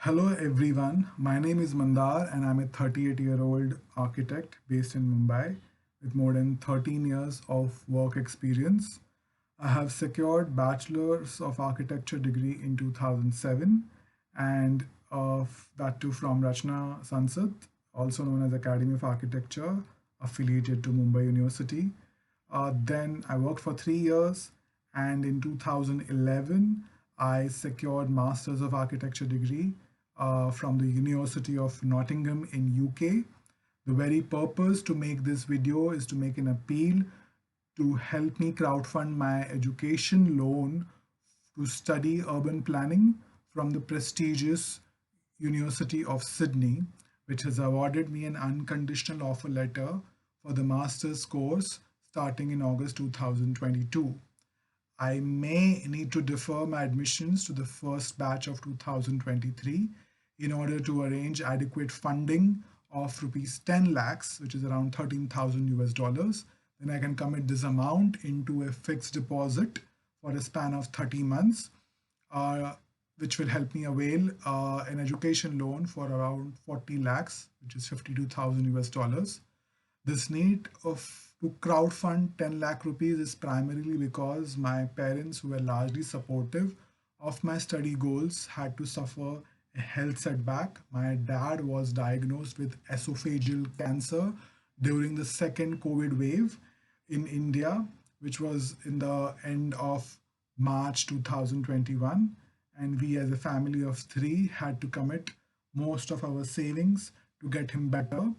Hello everyone, my name is Mandar and I'm a 38-year-old architect based in Mumbai with more than 13 years of work experience. I have secured Bachelor's of Architecture degree in 2007 and that too from Rachna Sansad, also known as Academy of Architecture, affiliated to Mumbai University. Then I worked for 3 years, and in 2011, I secured Masters of Architecture degree from the University of Nottingham in UK. The very purpose to make this video is to make an appeal to help me crowdfund my education loan to study urban planning from the prestigious University of Sydney, which has awarded me an unconditional offer letter for the master's course starting in August 2022. I may need to defer my admissions to the first batch of 2023 in order to arrange adequate funding of rupees 10 lakhs, which is around 13,000 US dollars. Then I can commit this amount into a fixed deposit for a span of 30 months, uh, which will help me avail an education loan for around 40 lakhs, which is 52,000 US dollars. This need of to crowdfund 10 lakh rupees is primarily because my parents, who were largely supportive of my study goals, had to suffer a health setback. My dad was diagnosed with esophageal cancer during the second COVID wave in India, which was in the end of March 2021. And we, as a family of three, had to commit most of our savings to get him better.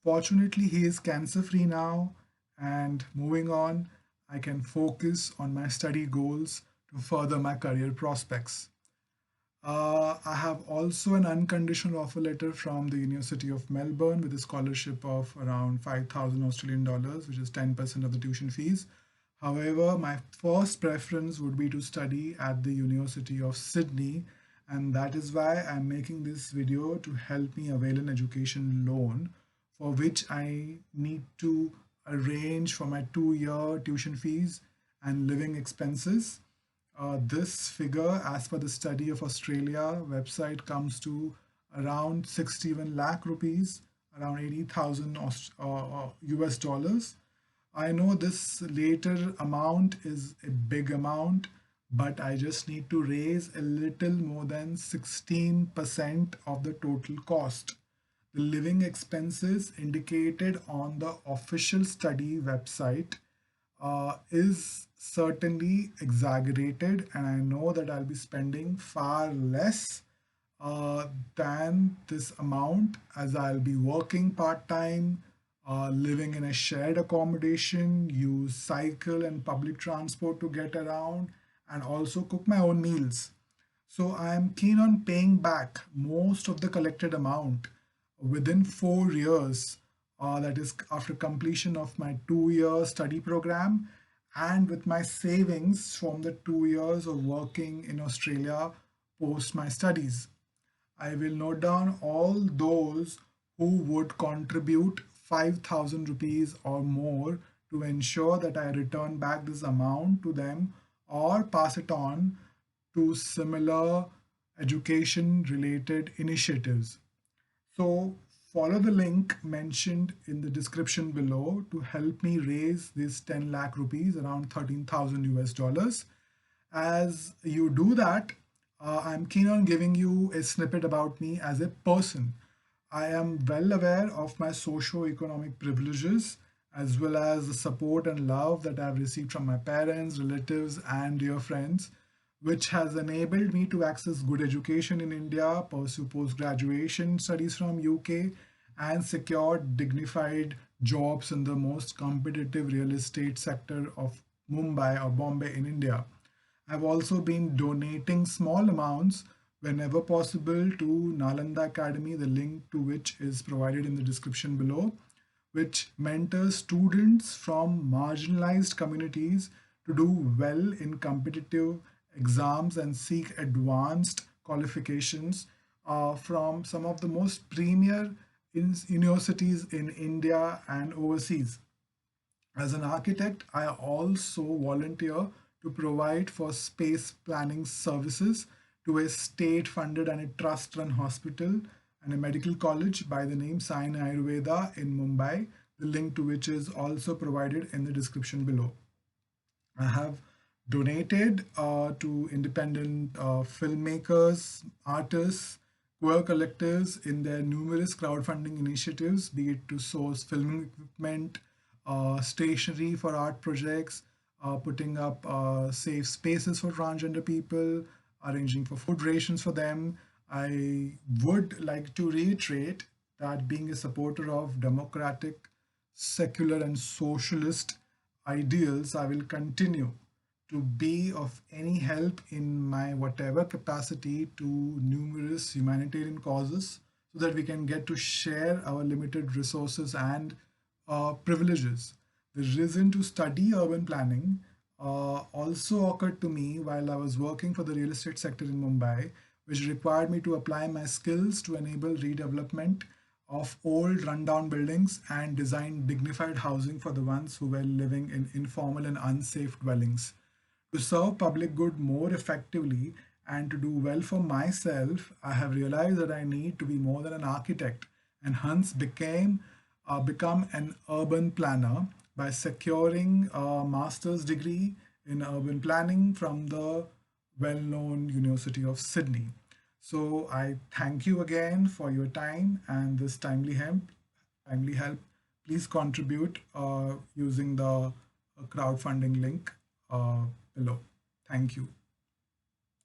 Fortunately, he is cancer free now, and moving on, I can focus on my study goals to further my career prospects. I have also an unconditional offer letter from the University of Melbourne with a scholarship of around 5,000 Australian dollars, which is 10% of the tuition fees. However, my first preference would be to study at the University of Sydney, and that is why I'm making this video to help me avail an education loan for which I need to arrange for my 2 year tuition fees and living expenses. This figure, as per the Study of Australia website, comes to around 61 lakh rupees, around 80,000 US dollars. I know this later amount is a big amount, but I just need to raise a little more than 16% of the total cost. The living expenses indicated on the official study website is certainly exaggerated, and I know that I'll be spending far less than this amount as I'll be working part time, living in a shared accommodation, use cycle and public transport to get around, and also cook my own meals. So I am keen on paying back most of the collected amount within 4 years, that is after completion of my 2 year study program, and with my savings from the 2 years of working in Australia post my studies. I will note down all those who would contribute 5,000 rupees or more to ensure that I return back this amount to them or pass it on to similar education related initiatives. So follow the link mentioned in the description below to help me raise this 10 lakh rupees, around 13,000 US dollars. As you do that, I'm keen on giving you a snippet about me as a person. I am well aware of my socio-economic privileges as well as the support and love that I've received from my parents, relatives, and dear friends, which has enabled me to access good education in India, pursue post-graduation studies from UK, and secure dignified jobs in the most competitive real estate sector of Mumbai or Bombay in India. I've also been donating small amounts whenever possible to Nalanda Academy, the link to which is provided in the description below, which mentors students from marginalized communities to do well in competitive exams and seek advanced qualifications from some of the most premier universities in India and overseas. As an architect, I also volunteer to provide for space planning services to a state-funded and a trust-run hospital and a medical college by the name Sai Ayurveda in Mumbai, the link to which is also provided in the description below. I have donated to independent filmmakers, artists, queer collectors in their numerous crowdfunding initiatives, be it to source filming equipment, stationery for art projects, putting up safe spaces for transgender people, arranging for food rations for them. I would like to reiterate that being a supporter of democratic, secular, and socialist ideals, I will continue to be of any help in my whatever capacity to numerous humanitarian causes so that we can get to share our limited resources and privileges. The reason to study urban planning also occurred to me while I was working for the real estate sector in Mumbai, which required me to apply my skills to enable redevelopment of old rundown buildings and design dignified housing for the ones who were living in informal and unsafe dwellings. To serve public good more effectively and to do well for myself, I have realized that I need to be more than an architect and hence become an urban planner by securing a master's degree in urban planning from the well-known University of Sydney. So I thank you again for your time and this timely help. Timely help. Please contribute using the crowdfunding link below. Thank you.